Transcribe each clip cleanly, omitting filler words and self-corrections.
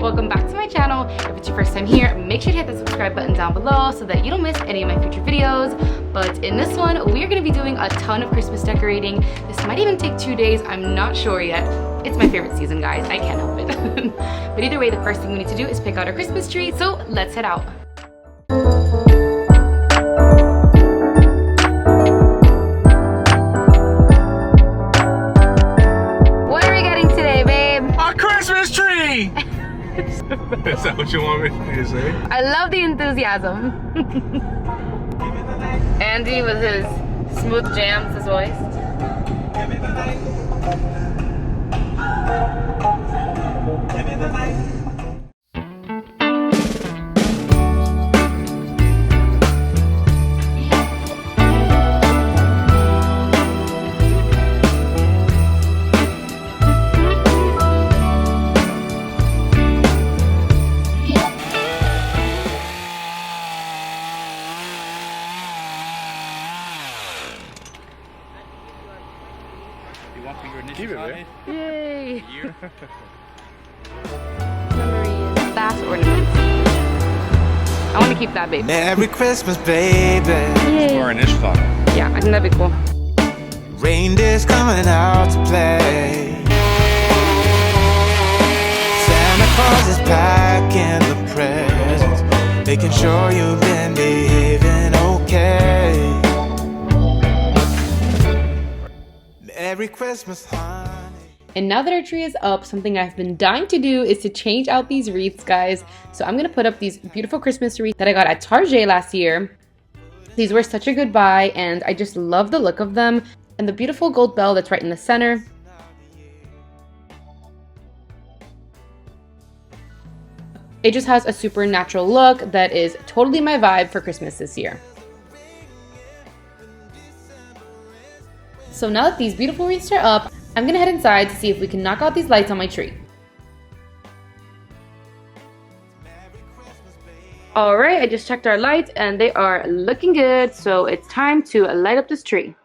welcome back to my channel. If it's your first time here, make sure to hit the subscribe button down below so that you don't miss any of my future videos. But in this one, we're gonna be doing a ton of Christmas decorating. This might even take 2 days, I'm not sure yet. It's my favorite season, guys, I can't help it. But either way, the first thing we need to do is pick out our Christmas tree, so let's head out. Is that what you want me to say? I love the enthusiasm. Andy with his smooth jams, his voice. Keep it, man. Yay! Memories, fast ornaments. I want to keep that, baby. Merry Christmas, baby. Yay. Or an initial thought. Yeah, I think that'd be cool. Reindeer's coming out to play. Santa Claus is packing the presents, making sure you've been behaving okay. Merry Christmas, honey. And now that our tree is up, something I've been dying to do is to change out these wreaths, guys. So I'm gonna put up these beautiful Christmas wreaths that I got at Target last year. These were such a good buy, and I just love the look of them. And the beautiful gold bell that's right in the center. It just has a super natural look that is totally my vibe for Christmas this year. So now that these beautiful wreaths are up, I'm gonna head inside to see if we can knock out these lights on my tree. All right, I just checked our lights and they are looking good. So it's time to light up this tree.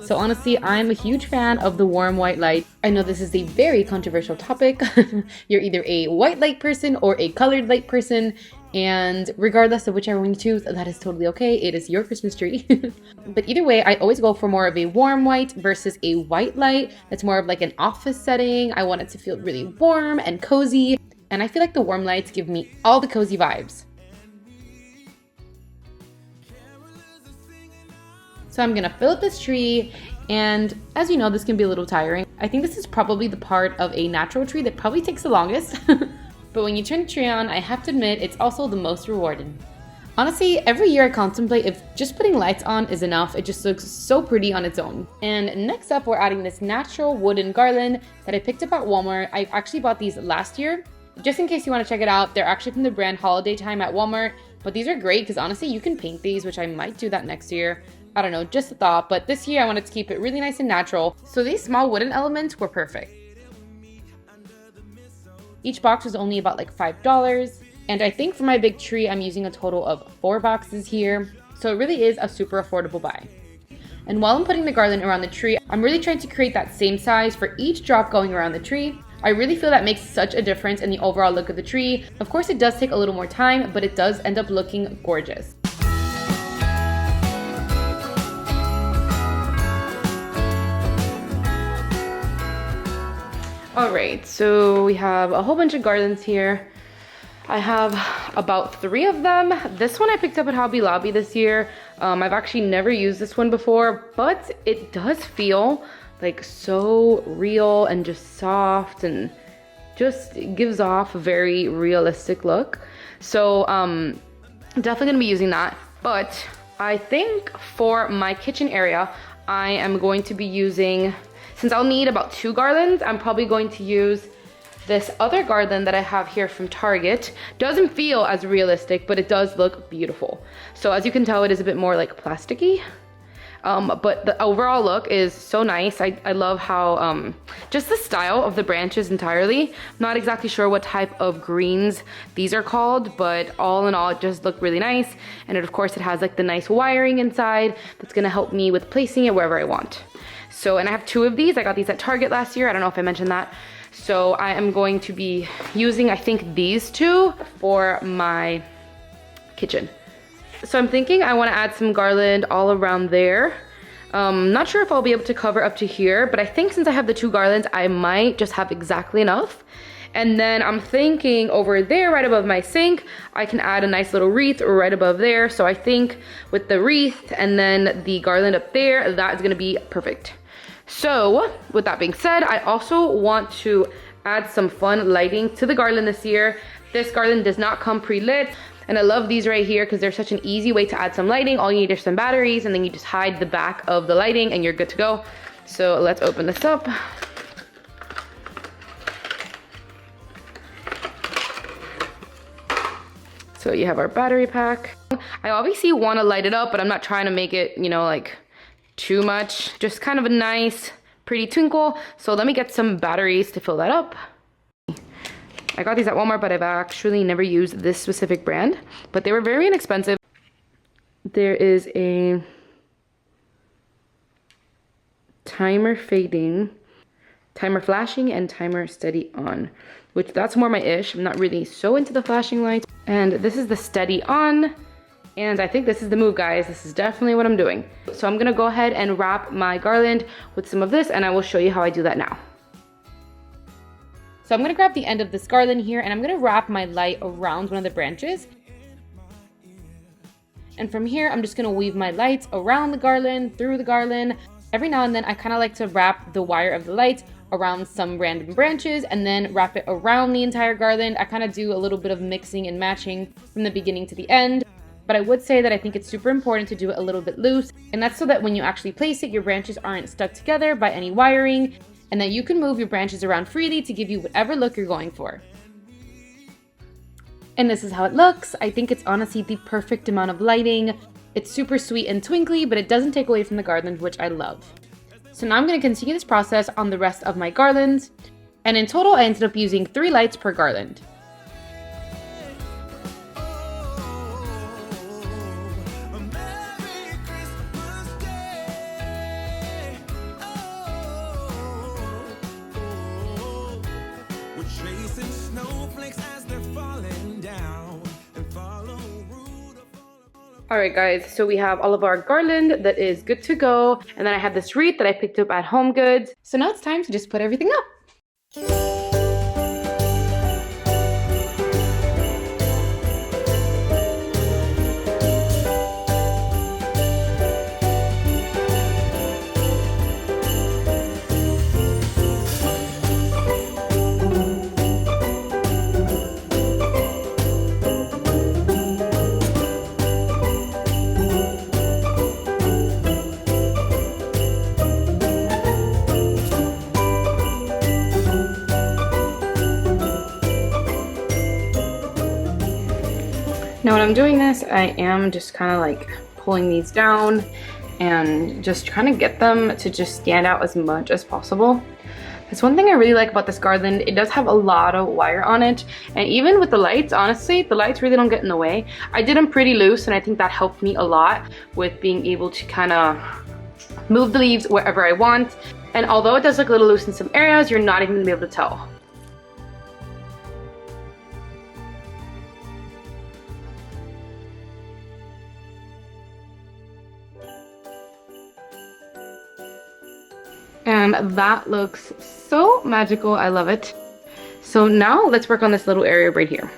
So honestly, I'm a huge fan of the warm white light. I know this is a very controversial topic. You're either a white light person or a colored light person. And regardless of whichever one you choose, that is totally okay. It is your Christmas tree. But either way, I always go for more of a warm white versus a white light. That's more of like an office setting. I want it to feel really warm and cozy. And I feel like the warm lights give me all the cozy vibes. So I'm gonna fill up this tree, and as you know, this can be a little tiring. I think this is probably the part of a natural tree that probably takes the longest. But when you turn the tree on, I have to admit, it's also the most rewarding. Honestly, every year I contemplate if just putting lights on is enough. It just looks so pretty on its own. And next up, we're adding this natural wooden garland that I picked up at Walmart. I actually bought these last year. Just in case you want to check it out, they're actually from the brand Holiday Time at Walmart. But these are great because honestly, you can paint these, which I might do that next year. I don't know, just a thought, but this year I wanted to keep it really nice and natural, so these small wooden elements were perfect. Each box was only about like $5, and I think for my big tree I'm using a total of 4 boxes here, so it really is a super affordable buy. And while I'm putting the garland around the tree, I'm really trying to create that same size for each drop going around the tree. I really feel that makes such a difference in the overall look of the tree. Of course, it does take a little more time, but it does end up looking gorgeous. Alright, so we have a whole bunch of garlands here. I have about 3 of them. This one I picked up at Hobby Lobby this year. I've actually never used this one before, but it does feel like so real and just soft and just gives off a very realistic look. So definitely gonna be using that. But I think for my kitchen area, I am going to be using, since I'll need about 2 garlands, I'm probably going to use this other garland that I have here from Target. Doesn't feel as realistic, but it does look beautiful. So as you can tell, it is a bit more like plasticky. But the overall look is so nice. I love how, just the style of the branches entirely. I'm not exactly sure what type of greens these are called, but all in all, it just looked really nice. And of course, it has like the nice wiring inside that's gonna help me with placing it wherever I want. So, and I have 2 of these. I got these at Target last year. I don't know if I mentioned that. So I am going to be using, I think, these 2 for my kitchen. So I'm thinking I want to add some garland all around there. Not sure if I'll be able to cover up to here, but I think since I have the 2 garlands, I might just have exactly enough. And then I'm thinking over there, right above my sink, I can add a nice little wreath right above there. So I think with the wreath and then the garland up there, that is gonna be perfect. So with that being said, I also want to add some fun lighting to the garland this year. This garland does not come pre-lit, and I love these right here because they're such an easy way to add some lighting. All you need are some batteries, and then you just hide the back of the lighting and you're good to go. So let's open this up. So you have our battery pack. I obviously want to light it up, but I'm not trying to make it, you know, like too much. Just kind of a nice, pretty twinkle. So let me get some batteries to fill that up. I got these at Walmart, but I've actually never used this specific brand, but they were very inexpensive. There is a timer fading, timer flashing, and timer steady on, which that's more my ish. I'm not really so into the flashing lights. And this is the steady on. And I think this is the move, guys. This is definitely what I'm doing. So I'm gonna go ahead and wrap my garland with some of this, and I will show you how I do that now. So I'm gonna grab the end of this garland here, and I'm gonna wrap my light around one of the branches. And from here, I'm just gonna weave my lights around the garland, through the garland. Every now and then, I kinda like to wrap the wire of the lights around some random branches and then wrap it around the entire garland. I kinda do a little bit of mixing and matching from the beginning to the end. But I would say that I think it's super important to do it a little bit loose, and that's so that when you actually place it, your branches aren't stuck together by any wiring, and that you can move your branches around freely to give you whatever look you're going for. And this is how it looks. I think it's honestly the perfect amount of lighting. It's super sweet and twinkly, but it doesn't take away from the garland, which I love. So now I'm gonna continue this process on the rest of my garlands, and in total, I ended up using 3 lights per garland. Alright guys, so we have all of our garland that is good to go, and then I have this wreath that I picked up at Home Goods. So now it's time to just put everything up. Now when I'm doing this, I am just kind of like pulling these down and just trying to get them to just stand out as much as possible. That's one thing I really like about this garland. It does have a lot of wire on it, and even with the lights, honestly, the lights really don't get in the way. I did them pretty loose, and I think that helped me a lot with being able to kind of move the leaves wherever I want. And although it does look a little loose in some areas, you're not even gonna be able to tell. And that looks so magical. I love it. So now let's work on this little area right here.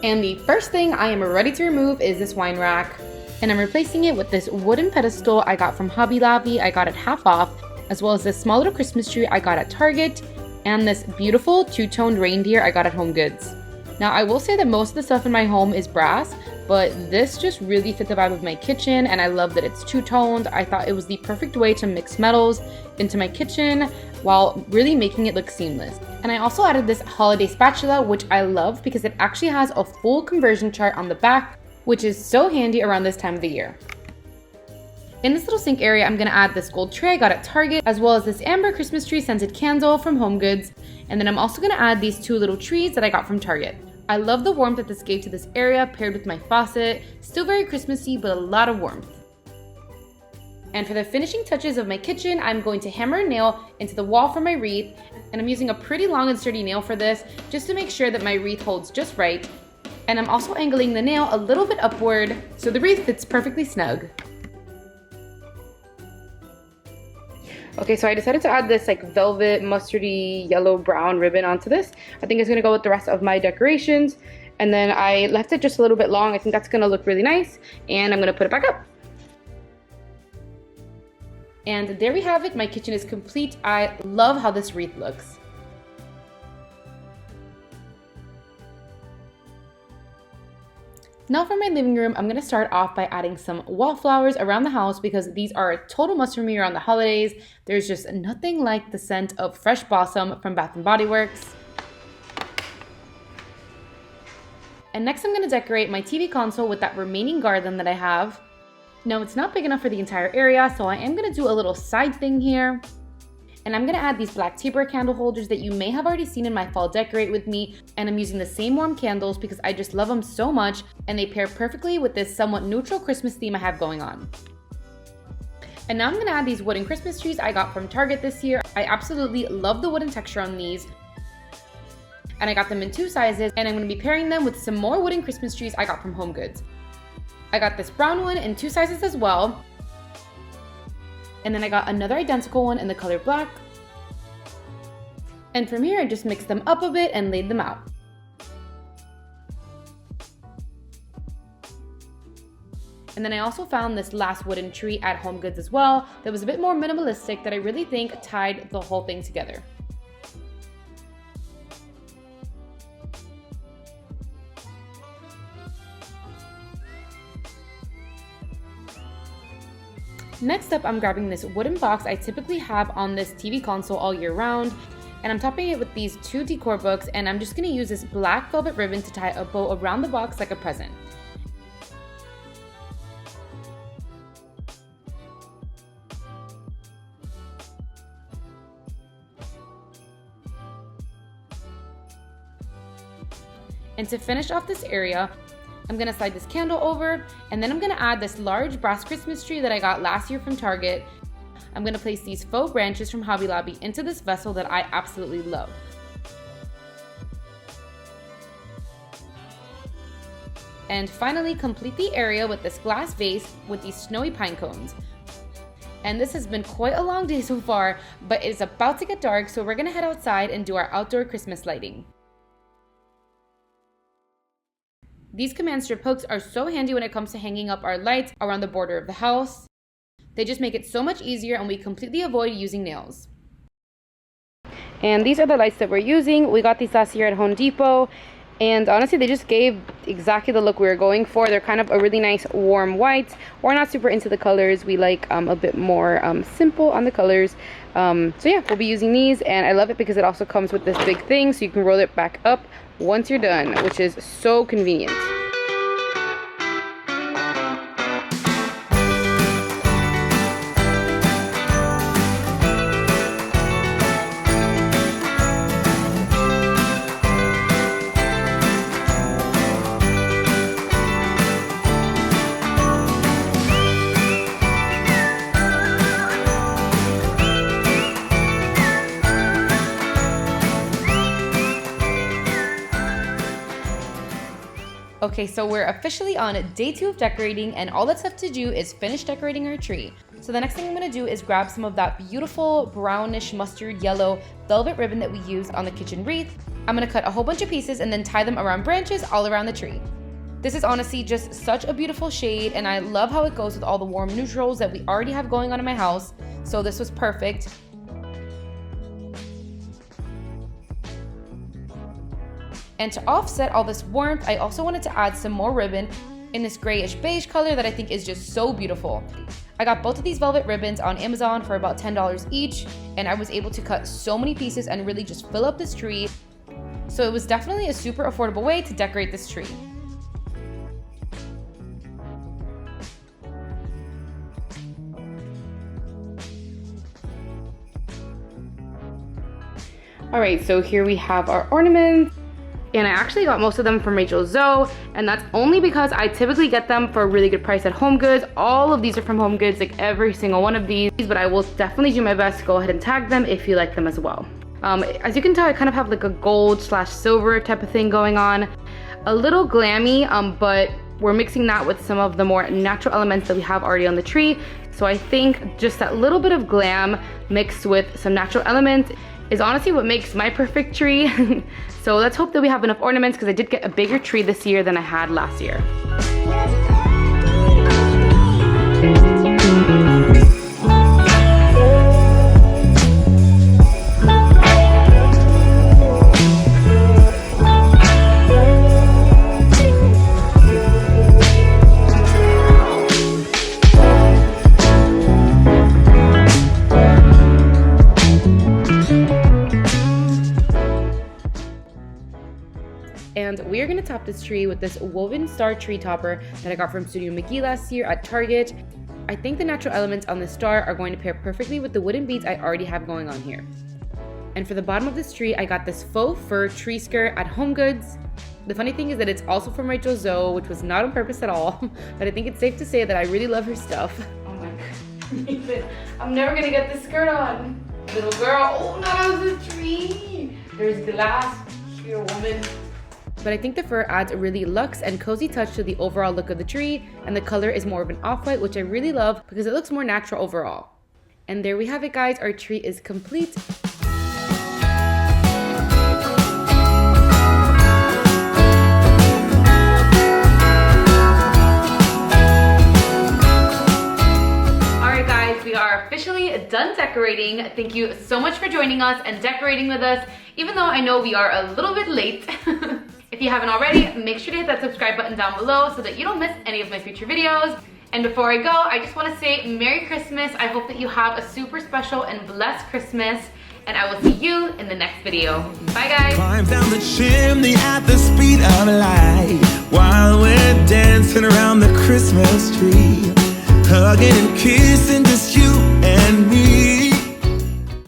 And the first thing I am ready to remove is this wine rack. And I'm replacing it with this wooden pedestal I got from Hobby Lobby. I got it half off, as well as this small little Christmas tree I got at Target, and this beautiful two-toned reindeer I got at Home Goods. Now I will say that most of the stuff in my home is brass, but this just really fit the vibe of my kitchen, and I love that it's two-toned. I thought it was the perfect way to mix metals into my kitchen while really making it look seamless. And I also added this holiday spatula, which I love because it actually has a full conversion chart on the back, which is so handy around this time of the year. In this little sink area, I'm gonna add this gold tray I got at Target, as well as this amber Christmas tree scented candle from HomeGoods. And then I'm also gonna add these 2 little trees that I got from Target. I love the warmth that this gave to this area paired with my faucet. Still very Christmassy, but a lot of warmth. And for the finishing touches of my kitchen, I'm going to hammer a nail into the wall for my wreath. And I'm using a pretty long and sturdy nail for this, just to make sure that my wreath holds just right. And I'm also angling the nail a little bit upward, so the wreath fits perfectly snug. Okay, so I decided to add this like velvet, mustardy, yellow, brown ribbon onto this. I think it's gonna go with the rest of my decorations. And then I left it just a little bit long. I think that's gonna look really nice. And I'm gonna put it back up. And there we have it, my kitchen is complete. I love how this wreath looks. Now for my living room, I'm gonna start off by adding some wallflowers around the house because these are a total must for me around the holidays. There's just nothing like the scent of fresh blossom from Bath & Body Works. And next I'm gonna decorate my TV console with that remaining garland that I have. Now it's not big enough for the entire area, so I am gonna do a little side thing here. And I'm gonna add these black taper candle holders that you may have already seen in my fall decorate with me. And I'm using the same warm candles because I just love them so much and they pair perfectly with this somewhat neutral Christmas theme I have going on. And now I'm gonna add these wooden Christmas trees I got from Target this year. I absolutely love the wooden texture on these. And I got them in 2 sizes and I'm gonna be pairing them with some more wooden Christmas trees I got from HomeGoods. I got this brown one in 2 sizes as well. And then I got another identical one in the color black. And from here, I just mixed them up a bit and laid them out. And then I also found this last wooden tree at HomeGoods as well that was a bit more minimalistic that I really think tied the whole thing together. Next up, I'm grabbing this wooden box I typically have on this TV console all year round, and I'm topping it with these 2 decor books, and I'm just gonna use this black velvet ribbon to tie a bow around the box like a present. And to finish off this area, I'm gonna slide this candle over, and then I'm gonna add this large brass Christmas tree that I got last year from Target. I'm gonna place these faux branches from Hobby Lobby into this vessel that I absolutely love. And finally, complete the area with this glass vase with these snowy pine cones. And this has been quite a long day so far, but it's about to get dark, so we're gonna head outside and do our outdoor Christmas lighting. These command strip hooks are so handy when it comes to hanging up our lights around the border of the house. They just make it so much easier and we completely avoid using nails. And these are the lights that we're using. We got these last year at Home Depot. And honestly, they just gave exactly the look we were going for. They're kind of a really nice warm white. We're not super into the colors. We like a bit more simple on the colors. So yeah, we'll be using these. And I love it because it also comes with this big thing so you can roll it back up once you're done, which is so convenient. Okay, so we're officially on day 2 of decorating, and all that's left to do is finish decorating our tree. So the next thing I'm gonna do is grab some of that beautiful brownish mustard yellow velvet ribbon that we used on the kitchen wreath. I'm gonna cut a whole bunch of pieces and then tie them around branches all around the tree. This is honestly just such a beautiful shade, and I love how it goes with all the warm neutrals that we already have going on in my house. So this was perfect. And to offset all this warmth, I also wanted to add some more ribbon in this grayish beige color that I think is just so beautiful. I got both of these velvet ribbons on Amazon for about $10 each, and I was able to cut so many pieces and really just fill up this tree. So it was definitely a super affordable way to decorate this tree. All right, so here we have our ornaments. And I actually got most of them from Rachel Zoe, and that's only because I typically get them for a really good price at HomeGoods. All of these are from HomeGoods, like every single one of these, but I will definitely do my best to go ahead and tag them if you like them as well. As you can tell, I kind of have like a gold/silver type of thing going on. A little glammy, but we're mixing that with some of the more natural elements that we have already on the tree. So I think just that little bit of glam mixed with some natural elements is honestly what makes my perfect tree. So let's hope that we have enough ornaments, because I did get a bigger tree this year than I had last year. And we are gonna top this tree with this woven star tree topper that I got from Studio McGee last year at Target. I think the natural elements on the star are going to pair perfectly with the wooden beads I already have going on here. And for the bottom of this tree, I got this faux fur tree skirt at HomeGoods. The funny thing is that it's also from Rachel Zoe, which was not on purpose at all, but I think it's safe to say that I really love her stuff. Oh my god, I'm never gonna get this skirt on. Little girl, oh, not out of the tree. There's glass here, woman. But I think the fur adds a really luxe and cozy touch to the overall look of the tree, and the color is more of an off-white, which I really love because it looks more natural overall. And there we have it, guys. Our tree is complete. Alright guys, we are officially done decorating. Thank you so much for joining us and decorating with us, even though I know we are a little bit late. If you haven't already, make sure to hit that subscribe button down below so that you don't miss any of my future videos. And before I go, I just want to say Merry Christmas. I hope that you have a super special and blessed Christmas. And I will see you in the next video. Bye guys. Climb down the chimney at the speed of light while we're dancing around the Christmas tree, hugging and kissing just you